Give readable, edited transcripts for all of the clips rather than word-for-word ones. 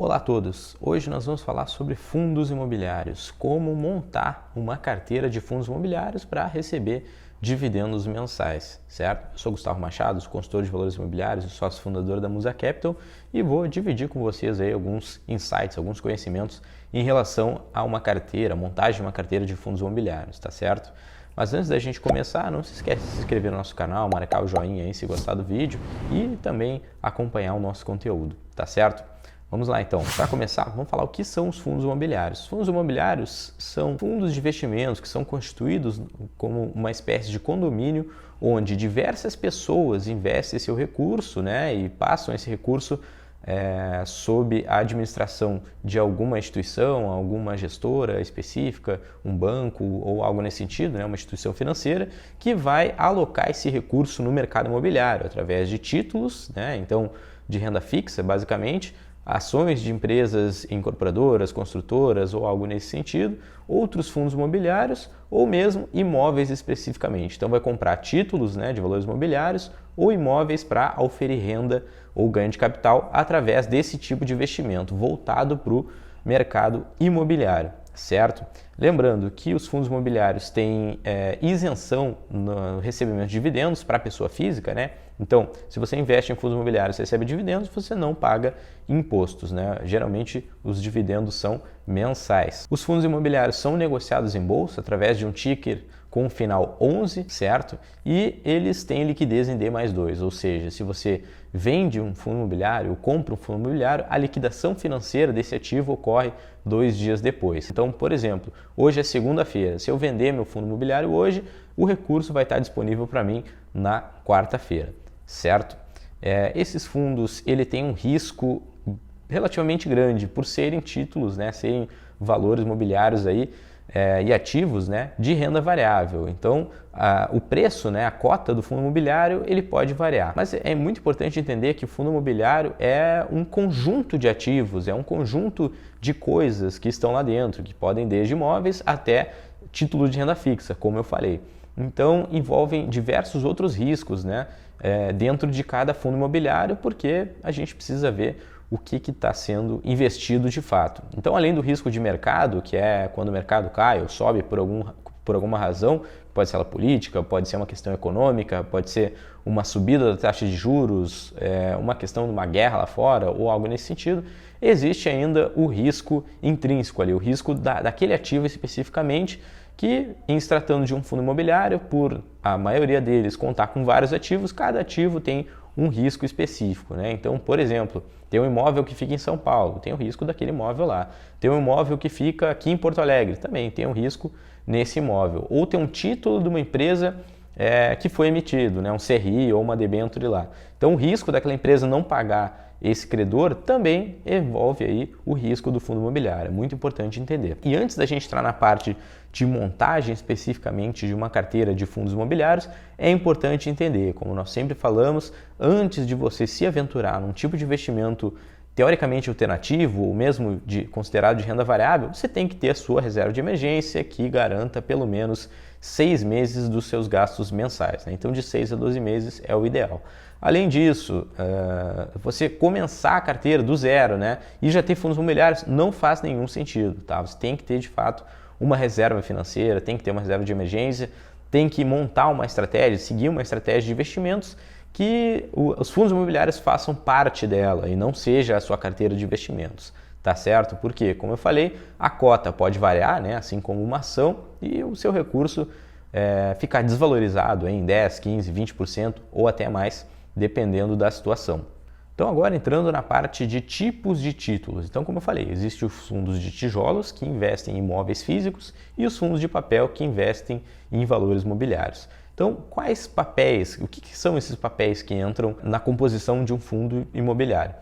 Olá a todos! Hoje nós vamos falar sobre fundos imobiliários, como montar uma carteira de fundos imobiliários para receber dividendos mensais, certo? Eu sou Gustavo Machado, consultor de valores imobiliários e sócio fundador da Musa Capital e vou dividir com vocês aí alguns insights, alguns conhecimentos em relação a uma carteira, montagem de uma carteira de fundos imobiliários, tá certo? Mas antes da gente começar, não se esquece de se inscrever no nosso canal, marcar o joinha aí se gostar do vídeo e também acompanhar o nosso conteúdo, tá certo? Vamos lá então, para começar, vamos falar o que são os fundos imobiliários. Os fundos imobiliários são fundos de investimentos que são constituídos como uma espécie de condomínio onde diversas pessoas investem seu recurso, né, e passam esse recurso sob a administração de alguma instituição, alguma gestora específica, um banco ou algo nesse sentido, né, uma instituição financeira, que vai alocar esse recurso no mercado imobiliário através de títulos, né, então de renda fixa basicamente, ações de empresas incorporadoras, construtoras ou algo nesse sentido, outros fundos imobiliários ou mesmo imóveis especificamente. Então vai comprar títulos, né, de valores imobiliários ou imóveis para auferir renda ou ganho de capital através desse tipo de investimento voltado para o mercado imobiliário, certo? Lembrando que os fundos imobiliários têm isenção no recebimento de dividendos para a pessoa física, né? Então, se você investe em fundos imobiliários e recebe dividendos, você não paga impostos, né? Geralmente, os dividendos são mensais. Os fundos imobiliários são negociados em bolsa através de um ticker com o final 11, certo? E eles têm liquidez em D+2, ou seja, se você vende um fundo imobiliário ou compra um fundo imobiliário, a liquidação financeira desse ativo ocorre 2 dias depois. Então, por exemplo, hoje é segunda-feira, se eu vender meu fundo imobiliário hoje, o recurso vai estar disponível para mim na quarta-feira, certo? Esses fundos, ele tem um risco relativamente grande por serem títulos, né, serem valores imobiliários aí, e ativos, né, de renda variável. Então, o preço, né, a cota do fundo imobiliário, ele pode variar. Mas é muito importante entender que o fundo imobiliário é um conjunto de ativos, é um conjunto de coisas que estão lá dentro, que podem desde imóveis até títulos de renda fixa, como eu falei. Então, envolvem diversos outros riscos, né, dentro de cada fundo imobiliário, porque a gente precisa ver o que está sendo investido de fato. Então, além do risco de mercado, que é quando o mercado cai ou sobe por alguma razão, pode ser ela política, pode ser uma questão econômica, pode ser uma subida da taxa de juros, uma questão de uma guerra lá fora ou algo nesse sentido, existe ainda o risco intrínseco ali, o risco daquele ativo especificamente, que em se tratando de um fundo imobiliário, por a maioria deles contar com vários ativos, cada ativo tem um risco específico, né? Então, por exemplo, tem um imóvel que fica em São Paulo, tem o risco daquele imóvel lá. Tem um imóvel que fica aqui em Porto Alegre, também tem um risco nesse imóvel. Ou tem um título de uma empresa que foi emitido, né? Um CRI ou uma debênture lá. Então, o risco daquela empresa não pagar esse credor também envolve aí o risco do fundo imobiliário, é muito importante entender. E antes da gente entrar na parte de montagem especificamente de uma carteira de fundos imobiliários, é importante entender, como nós sempre falamos, antes de você se aventurar num tipo de investimento teoricamente alternativo ou mesmo considerado de renda variável, você tem que ter a sua reserva de emergência que garanta pelo menos 6 meses dos seus gastos mensais, né? Então de 6 a 12 meses é o ideal. Além disso, você começar a carteira do zero, né, e já ter fundos imobiliários não faz nenhum sentido, tá? Você tem que ter de fato uma reserva financeira, tem que ter uma reserva de emergência, tem que montar uma estratégia, seguir uma estratégia de investimentos que os fundos imobiliários façam parte dela e não seja a sua carteira de investimentos, tá certo? Porque, como eu falei, a cota pode variar, né, assim como uma ação, e o seu recurso ficar desvalorizado em 10, 15, 20% ou até mais, dependendo da situação. Então agora entrando na parte de tipos de títulos. Então, como eu falei, existem os fundos de tijolos que investem em imóveis físicos e os fundos de papel que investem em valores imobiliários. Então, quais papéis, o que são esses papéis que entram na composição de um fundo imobiliário?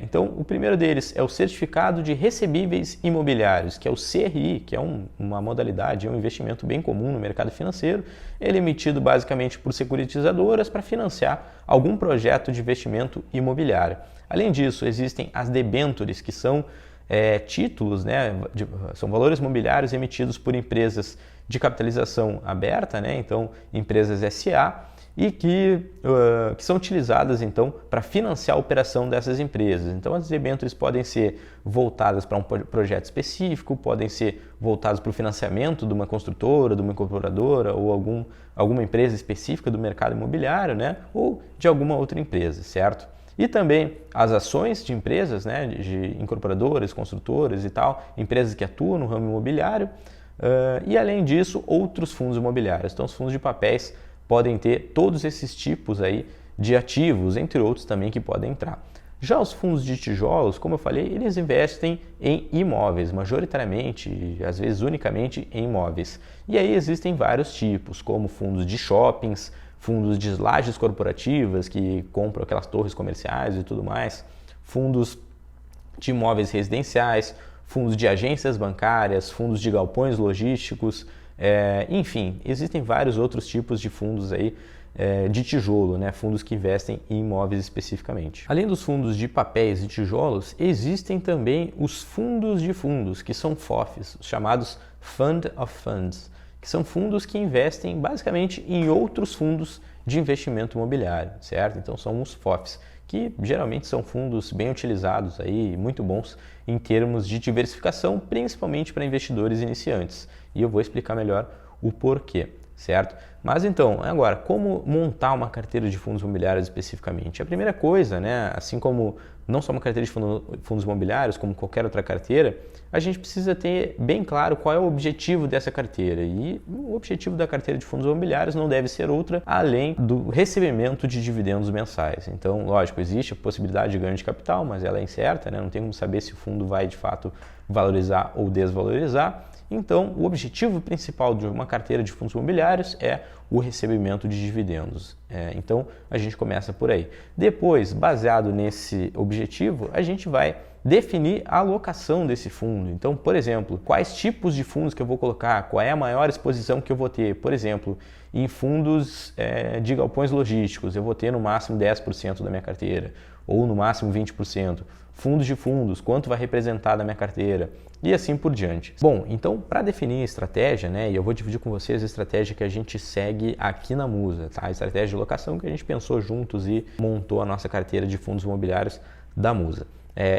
Então, o primeiro deles é o Certificado de Recebíveis Imobiliários, que é o CRI, que é uma modalidade, é um investimento bem comum no mercado financeiro. Ele é emitido basicamente por securitizadoras para financiar algum projeto de investimento imobiliário. Além disso, existem as debêntures, que são títulos, né, são valores imobiliários emitidos por empresas de capitalização aberta, né, então empresas SA, e que são utilizadas então para financiar a operação dessas empresas. Então as debêntures podem ser voltadas para um projeto específico, podem ser voltadas para o financiamento de uma construtora, de uma incorporadora ou alguma empresa específica do mercado imobiliário, né? Ou de alguma outra empresa, certo? E também as ações de empresas, né? De incorporadoras, construtoras e tal, empresas que atuam no ramo imobiliário. E além disso, outros fundos imobiliários. Então os fundos de papéis podem ter todos esses tipos aí de ativos, entre outros também que podem entrar. Já os fundos de tijolos, como eu falei, eles investem em imóveis, majoritariamente, às vezes unicamente em imóveis. E aí existem vários tipos, como fundos de shoppings, fundos de lajes corporativas que compram aquelas torres comerciais e tudo mais, fundos de imóveis residenciais, fundos de agências bancárias, fundos de galpões logísticos, enfim, existem vários outros tipos de fundos aí de tijolo, né? Fundos que investem em imóveis especificamente. Além dos fundos de papéis e tijolos, existem também os fundos de fundos, que são FOFs, os chamados Fund of Funds, que são fundos que investem basicamente em outros fundos de investimento imobiliário, certo? Então são os FOFs, que geralmente são fundos bem utilizados aí, muito bons em termos de diversificação, principalmente para investidores iniciantes. E eu vou explicar melhor o porquê, certo? Mas então, agora, como montar uma carteira de fundos imobiliários especificamente? A primeira coisa, né, assim como não só uma carteira de fundos imobiliários, como qualquer outra carteira, a gente precisa ter bem claro qual é o objetivo dessa carteira. E o objetivo da carteira de fundos imobiliários não deve ser outra além do recebimento de dividendos mensais. Então, lógico, existe a possibilidade de ganho de capital, mas ela é incerta, né? Não tem como saber se o fundo vai de fato valorizar ou desvalorizar. Então, o objetivo principal de uma carteira de fundos imobiliários é o recebimento de dividendos. Então, a gente começa por aí. Depois, baseado nesse objetivo, a gente vai definir a alocação desse fundo. Então, por exemplo, quais tipos de fundos que eu vou colocar, qual é a maior exposição que eu vou ter. Por exemplo, em fundos de galpões logísticos, eu vou ter no máximo 10% da minha carteira, ou no máximo 20%. Fundos de fundos, quanto vai representar da minha carteira, e assim por diante. Bom, então para definir a estratégia, né, e eu vou dividir com vocês a estratégia que a gente segue aqui na Musa, tá? A estratégia de locação que a gente pensou juntos e montou a nossa carteira de fundos imobiliários da Musa.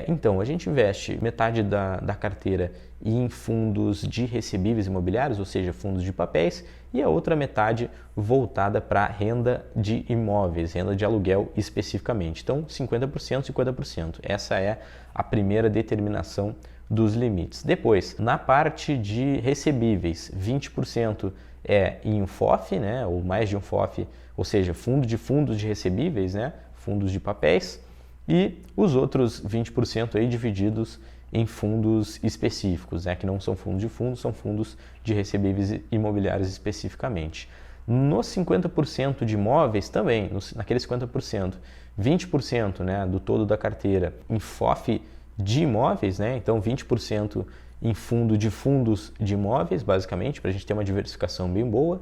Então, a gente investe metade da carteira em fundos de recebíveis imobiliários, ou seja, fundos de papéis, e a outra metade voltada para renda de imóveis, renda de aluguel especificamente. Então, 50%, 50%. Essa é a primeira determinação dos limites. Depois, na parte de recebíveis, 20% é em um FOF, né, ou mais de um FOF, ou seja, fundo de fundos de recebíveis, né, fundos de papéis, e os outros 20% aí divididos em fundos específicos, né, que não são fundos de fundos, são fundos de recebíveis imobiliários especificamente. Nos 50% de imóveis também, naqueles 50%, 20%, né, do todo da carteira em FOF de imóveis, né, então 20% em fundo de fundos de imóveis, basicamente, para a gente ter uma diversificação bem boa,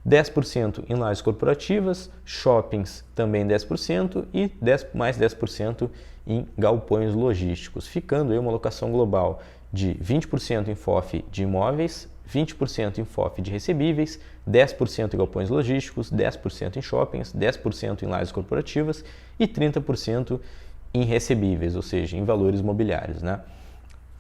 10% em lajes corporativas, shoppings também 10% e mais 10% em galpões logísticos, ficando aí uma alocação global de 20% em FOF de imóveis, 20% em FOF de recebíveis, 10% em galpões logísticos, 10% em shoppings, 10% em lajes corporativas e 30% em recebíveis, ou seja, em valores imobiliários, né?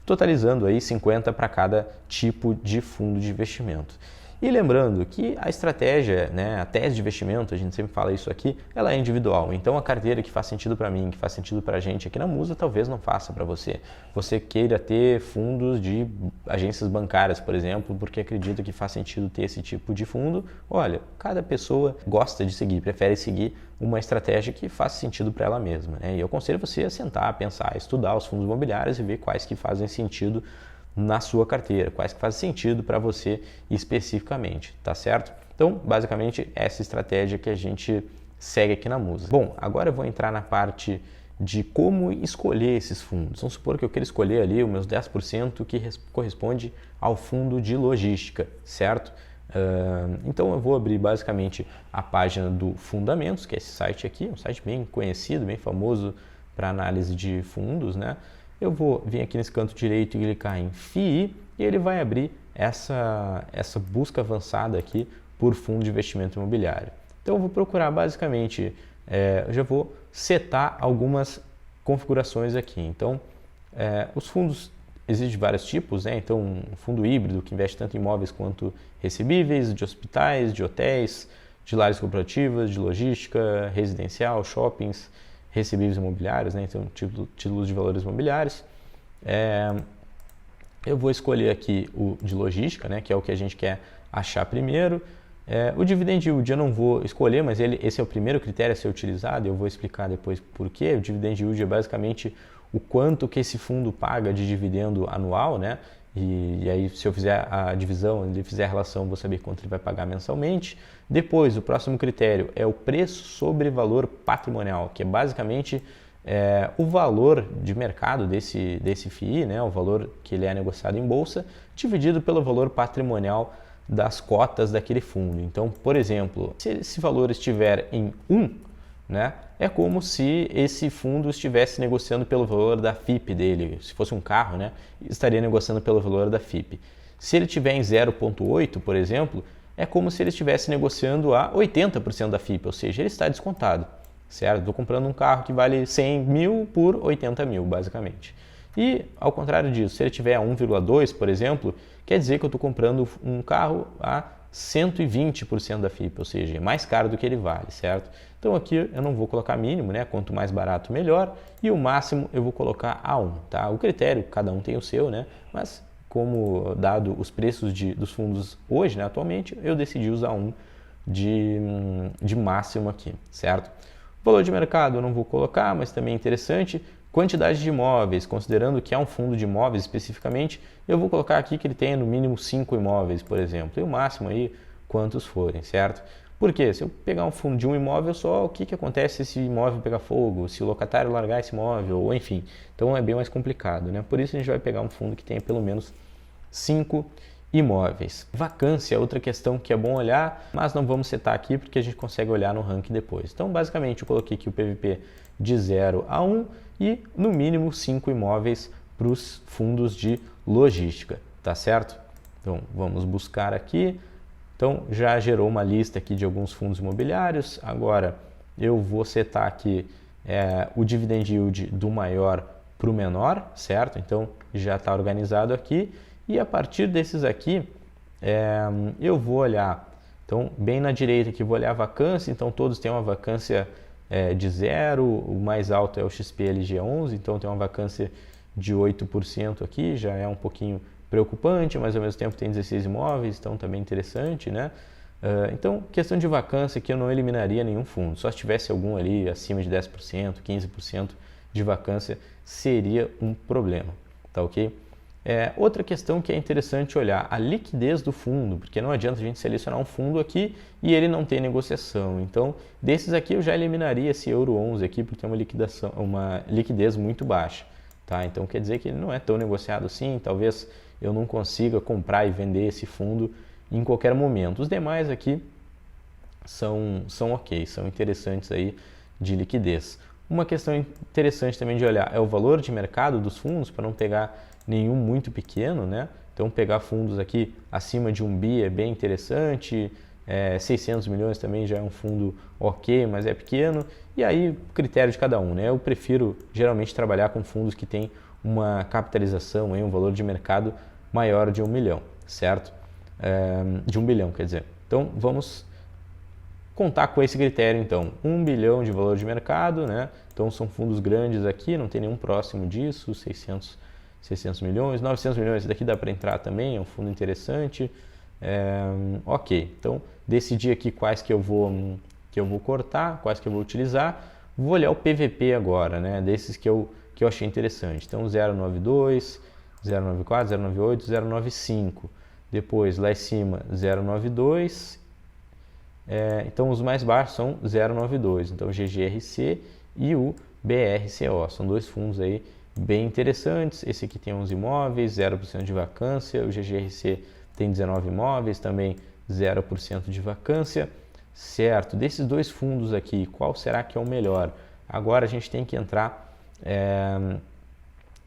Totalizando aí 50 para cada tipo de fundo de investimento. E lembrando que a estratégia, né, a tese de investimento, a gente sempre fala isso aqui, ela é individual. Então a carteira que faz sentido para mim, que faz sentido para a gente aqui na Musa, talvez não faça para você. Você queira ter fundos de agências bancárias, por exemplo, porque acredita que faz sentido ter esse tipo de fundo. Olha, cada pessoa gosta de seguir, prefere seguir uma estratégia que faz sentido para ela mesma, né? E eu aconselho você a sentar, pensar, estudar os fundos imobiliários e ver quais que fazem sentido na sua carteira, quais que fazem sentido para você especificamente, tá certo? Então, basicamente, essa estratégia que a gente segue aqui na Musa. Bom, agora eu vou entrar na parte de como escolher esses fundos. Vamos supor que eu quero escolher ali os meus 10% que corresponde ao fundo de logística, certo? Então eu vou abrir basicamente a página do Fundamentos, que é esse site aqui, um site bem conhecido, bem famoso para análise de fundos, né? Eu vou vir aqui nesse canto direito e clicar em FII e ele vai abrir essa busca avançada aqui por fundo de investimento imobiliário. Então eu vou procurar basicamente, eu já vou setar algumas configurações aqui. Então, os fundos existem de vários tipos, né? Então, um fundo híbrido que investe tanto em imóveis quanto recebíveis, de hospitais, de hotéis, de lares corporativas, de logística, residencial, shoppings, recebíveis imobiliários, né? Então, títulos de valores imobiliários. Eu vou escolher aqui o de logística, né? Que é o que a gente quer achar primeiro. O dividend yield eu não vou escolher, mas esse é o primeiro critério a ser utilizado, eu vou explicar depois por quê. O dividend yield é basicamente o quanto que esse fundo paga de dividendo anual, né? E aí, se eu fizer a divisão, ele fizer a relação, vou saber quanto ele vai pagar mensalmente. Depois, o próximo critério é o preço sobre valor patrimonial, que é basicamente o valor de mercado desse FII, né? O valor que ele é negociado em bolsa, dividido pelo valor patrimonial das cotas daquele fundo. Então, por exemplo, se esse valor estiver em 1, né, é como se esse fundo estivesse negociando pelo valor da FIP dele. Se fosse um carro, né, estaria negociando pelo valor da FIP. Se ele estiver em 0,8, por exemplo, é como se ele estivesse negociando a 80% da FIP, ou seja, ele está descontado, certo? Estou comprando um carro que vale 100 mil por 80 mil, basicamente. E, ao contrário disso, se ele tiver a 1,2, por exemplo, quer dizer que eu estou comprando um carro a 120% da FIP, ou seja, é mais caro do que ele vale, certo? Então aqui eu não vou colocar mínimo, né? Quanto mais barato, melhor. E o máximo eu vou colocar a 1, tá? O critério, cada um tem o seu, né? Mas como dado os preços dos fundos hoje, né, atualmente, eu decidi usar 1 de máximo aqui, certo? Valor de mercado eu não vou colocar, mas também é interessante. Quantidade de imóveis, considerando que é um fundo de imóveis especificamente, eu vou colocar aqui que ele tenha no mínimo 5 imóveis, por exemplo, e o máximo aí quantos forem, certo? Porque se eu pegar um fundo de um imóvel só, o que acontece se esse imóvel pegar fogo, se o locatário largar esse imóvel, ou enfim. Então é bem mais complicado, né? Por isso a gente vai pegar um fundo que tenha pelo menos 5 imóveis. Vacância é outra questão que é bom olhar, mas não vamos setar aqui porque a gente consegue olhar no ranking depois. Então, basicamente, eu coloquei aqui o PVP de 0 a 1 e, no mínimo, 5 imóveis para os fundos de logística, tá certo? Então, vamos buscar aqui. Então, já gerou uma lista aqui de alguns fundos imobiliários. Agora, eu vou setar aqui o dividend yield do maior para o menor, certo? Então, já está organizado aqui. E a partir desses aqui, eu vou olhar, então, bem na direita aqui, vou olhar a vacância. Então, todos têm uma vacância de 0, o mais alto é o XPLG11, então tem uma vacância de 8% aqui, já é um pouquinho preocupante, mas ao mesmo tempo tem 16 imóveis, então também interessante, né? Então, questão de vacância aqui eu não eliminaria nenhum fundo, só se tivesse algum ali acima de 10%, 15% de vacância seria um problema, tá ok? Outra questão que é interessante olhar, a liquidez do fundo, porque não adianta a gente selecionar um fundo aqui e ele não ter negociação. Então, desses aqui eu já eliminaria esse Euro 11 aqui, porque tem uma liquidez muito baixa. Tá? Então, quer dizer que ele não é tão negociado assim, talvez eu não consiga comprar e vender esse fundo em qualquer momento. Os demais aqui são ok, são interessantes aí de liquidez. Uma questão interessante também de olhar é o valor de mercado dos fundos, para não pegar nenhum muito pequeno, né? Então pegar fundos aqui acima de 1 bi é bem interessante, 600 milhões também já é um fundo ok, mas é pequeno, e aí critério de cada um, né? Eu prefiro geralmente trabalhar com fundos que têm uma capitalização, um valor de mercado maior de 1 milhão, certo? De 1 bilhão, quer dizer. Então vamos contar com esse critério então, 1 bilhão de valor de mercado, né? Então são fundos grandes aqui, não tem nenhum próximo disso, 600 milhões, 900 milhões, esse daqui dá para entrar também, é um fundo interessante. Ok, então decidi aqui quais que eu vou cortar, quais que eu vou utilizar. Vou olhar o PVP agora, né, desses que eu achei interessante. Então 092, 094, 098, 095. Depois lá em cima 092. Então os mais baixos são 092, então o GGRC e o BRCO, são dois fundos aí bem interessantes. Esse aqui tem 11 imóveis, 0% de vacância, o GGRC tem 19 imóveis, também 0% de vacância, certo? Desses dois fundos aqui, qual será que é o melhor? Agora a gente tem que entrar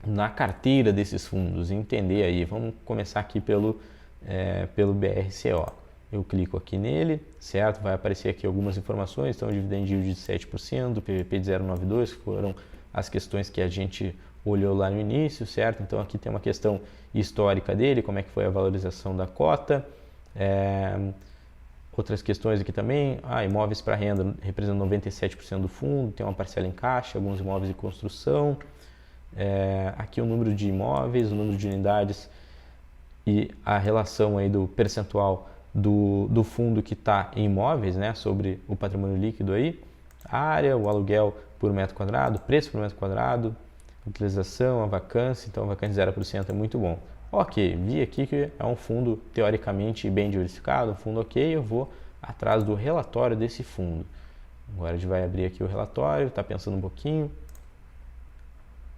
na carteira desses fundos e entender aí. Vamos começar aqui pelo BRCO. eu clico aqui nele, certo? Vai aparecer aqui algumas informações, então dividend yield de 7%, PVP de 0,92, que foram as questões que a gente olhou lá no início, certo? Então aqui tem uma questão histórica dele, como é que foi a valorização da cota. Outras questões aqui também, imóveis para renda representam 97% do fundo, tem uma parcela em caixa, alguns imóveis de construção. Aqui o número de imóveis, o número de unidades e a relação aí do percentual do fundo que está em imóveis, né, sobre o patrimônio líquido aí, a área, o aluguel por metro quadrado, preço por metro quadrado, utilização, a vacância, então a vacância de 0% é muito bom. Ok, vi aqui que é um fundo teoricamente bem diversificado, um fundo ok, eu vou atrás do relatório desse fundo. Agora a gente vai abrir aqui o relatório, está pensando um pouquinho.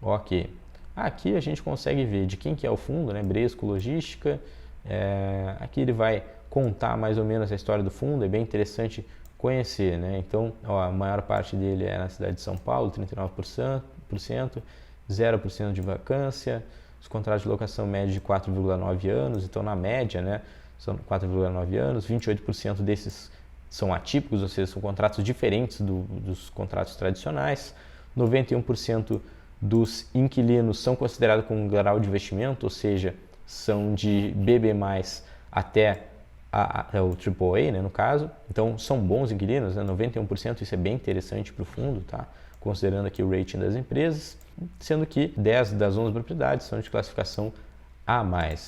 Ok, aqui a gente consegue ver de quem que é o fundo, né? Bresco Logística. Aqui ele vai contar mais ou menos a história do fundo, é bem interessante conhecer, né? Então, a maior parte dele é na cidade de São Paulo, 39%, 0% de vacância, os contratos de locação média de 4,9 anos, então na média, né, são 4,9 anos, 28% desses são atípicos, ou seja, são contratos diferentes dos contratos tradicionais, 91% dos inquilinos são considerados com um grau de investimento, ou seja, são de BB+, até o AAA, né, no caso. Então, são bons inquilinos, né, 91%, isso é bem interessante para o fundo, tá? Considerando aqui o rating das empresas, sendo que 10 das 11 propriedades são de classificação A+.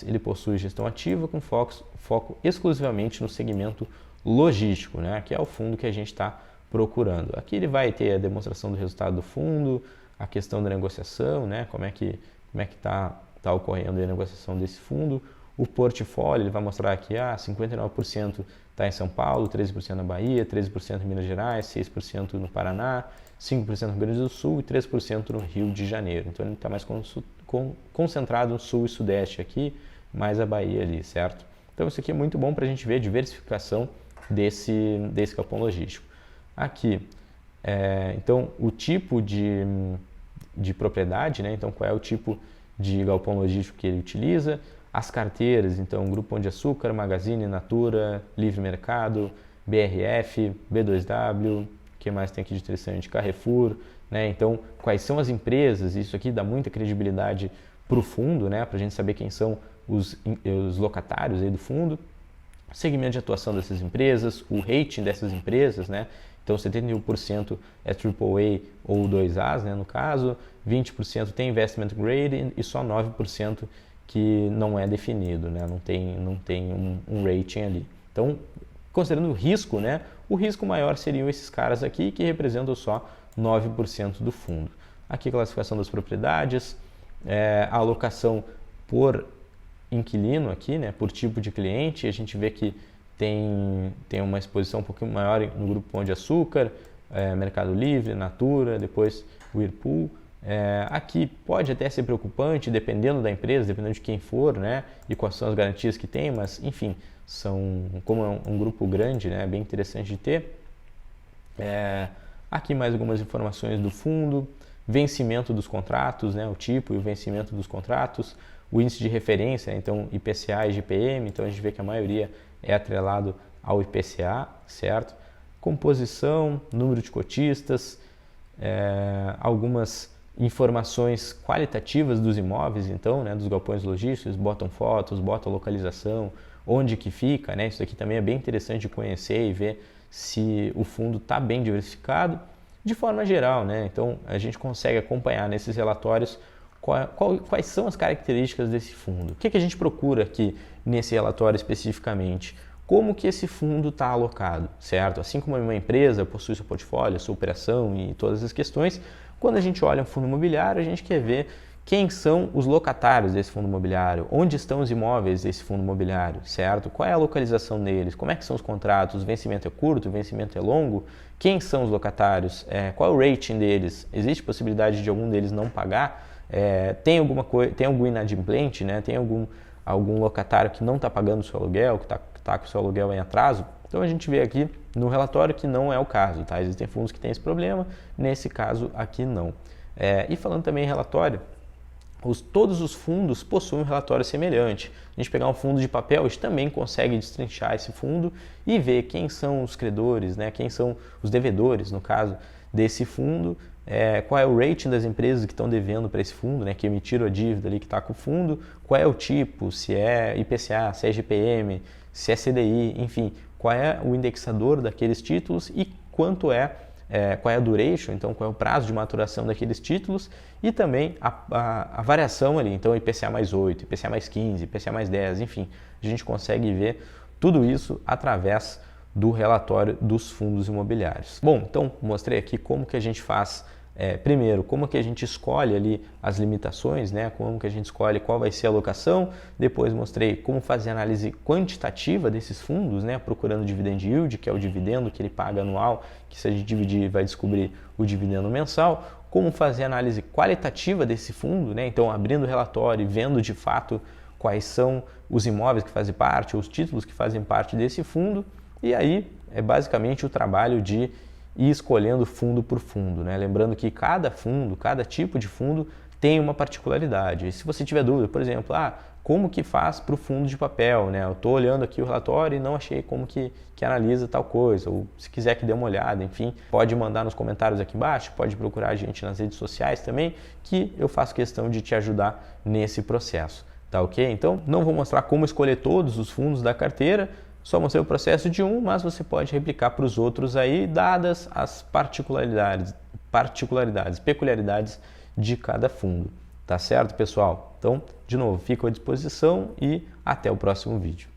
Ele possui gestão ativa com foco exclusivamente no segmento logístico, né, que é o fundo que a gente está procurando. Aqui ele vai ter a demonstração do resultado do fundo, a questão da negociação, né, como é que está ocorrendo a negociação desse fundo. O portfólio, ele vai mostrar aqui, 59% está em São Paulo, 13% na Bahia, 13% em Minas Gerais, 6% no Paraná, 5% no Rio Grande do Sul e 3% no Rio de Janeiro. Então ele está mais concentrado no Sul e Sudeste aqui, mais a Bahia ali, certo? Então isso aqui é muito bom para a gente ver a diversificação desse galpão logístico. Aqui, então o tipo de propriedade, né? Então qual é o tipo de galpão logístico que ele utiliza, as carteiras, então Grupo Pão de Açúcar, Magazine, Natura, Livre Mercado, BRF, B2W, o que mais tem aqui de interessante? Carrefour, né? Então quais são as empresas, isso aqui dá muita credibilidade para o fundo, né? Para a gente saber quem são os locatários aí do fundo, segmento de atuação dessas empresas, o rating dessas empresas, né? Então 71% é AAA ou 2As, né, no caso, 20% tem investment grade e só 9% que não é definido, né? Não tem um rating ali. Então, considerando o risco, né, o risco maior seriam esses caras aqui que representam só 9% do fundo. Aqui a classificação das propriedades, a alocação por inquilino aqui, né, por tipo de cliente, a gente vê que tem uma exposição um pouquinho maior no Grupo Pão de Açúcar, Mercado Livre, Natura, depois Whirlpool. Aqui pode até ser preocupante, dependendo da empresa, dependendo de quem for, né, e quais são as garantias que tem, mas enfim, como é um grupo grande, né, é bem interessante de ter. Aqui mais algumas informações do fundo, vencimento dos contratos, né, o tipo e o vencimento dos contratos, o índice de referência, então IPCA e GPM, então a gente vê que a maioria é atrelado ao IPCA, certo? Composição, número de cotistas, algumas informações qualitativas dos imóveis, então, né, dos galpões logísticos, botam fotos, botam localização, onde que fica, né? Isso aqui também é bem interessante de conhecer e ver se o fundo está bem diversificado de forma geral, né? Então, a gente consegue acompanhar nesses relatórios quais são as características desse fundo. O que a gente procura aqui nesse relatório especificamente? Como que esse fundo está alocado, certo? Assim como uma empresa possui seu portfólio, sua operação e todas as questões, quando a gente olha um fundo imobiliário, a gente quer ver quem são os locatários desse fundo imobiliário, onde estão os imóveis desse fundo imobiliário, certo? Qual é a localização deles, como é que são os contratos, o vencimento é curto, o vencimento é longo, quem são os locatários, qual é o rating deles, existe possibilidade de algum deles não pagar, tem algum inadimplente, né? Tem algum locatário que não está pagando o seu aluguel, que está com o seu aluguel em atraso. Então a gente vê aqui no relatório que não é o caso, tá? Existem fundos que têm esse problema, nesse caso aqui não. E falando também em relatório, todos os fundos possuem um relatório semelhante. A gente pegar um fundo de papel, a gente também consegue destrinchar esse fundo e ver quem são os credores, né? Quem são os devedores, no caso, desse fundo, qual é o rating das empresas que estão devendo para esse fundo, né? Que emitiram a dívida ali que está com o fundo, qual é o tipo, se é IPCA, se é GPM, se é CDI, enfim, qual é o indexador daqueles títulos e qual é a duration, então qual é o prazo de maturação daqueles títulos e também a variação ali, então IPCA mais 8, IPCA mais 15, IPCA mais 10, enfim, a gente consegue ver tudo isso através do relatório dos fundos imobiliários. Bom, então mostrei aqui como que a gente faz, primeiro, como que a gente escolhe ali as limitações, né? Como que a gente escolhe qual vai ser a alocação, depois mostrei como fazer a análise quantitativa desses fundos, né? Procurando o dividend yield, que é o dividendo que ele paga anual, que se a gente dividir vai descobrir o dividendo mensal, como fazer a análise qualitativa desse fundo, né? Então abrindo o relatório e vendo de fato quais são os imóveis que fazem parte, os títulos que fazem parte desse fundo, e aí é basicamente o trabalho de ir escolhendo fundo por fundo, né? Lembrando que cada fundo, cada tipo de fundo tem uma particularidade. E se você tiver dúvida, por exemplo, como que faz para o fundo de papel, né? Eu estou olhando aqui o relatório e não achei como que analisa tal coisa, ou se quiser que dê uma olhada, enfim, pode mandar nos comentários aqui embaixo, pode procurar a gente nas redes sociais também, que eu faço questão de te ajudar nesse processo, tá ok? Então, não vou mostrar como escolher todos os fundos da carteira, só mostrei o processo de um, mas você pode replicar para os outros aí, dadas as peculiaridades de cada fundo. Tá certo, pessoal? Então, de novo, fico à disposição e até o próximo vídeo.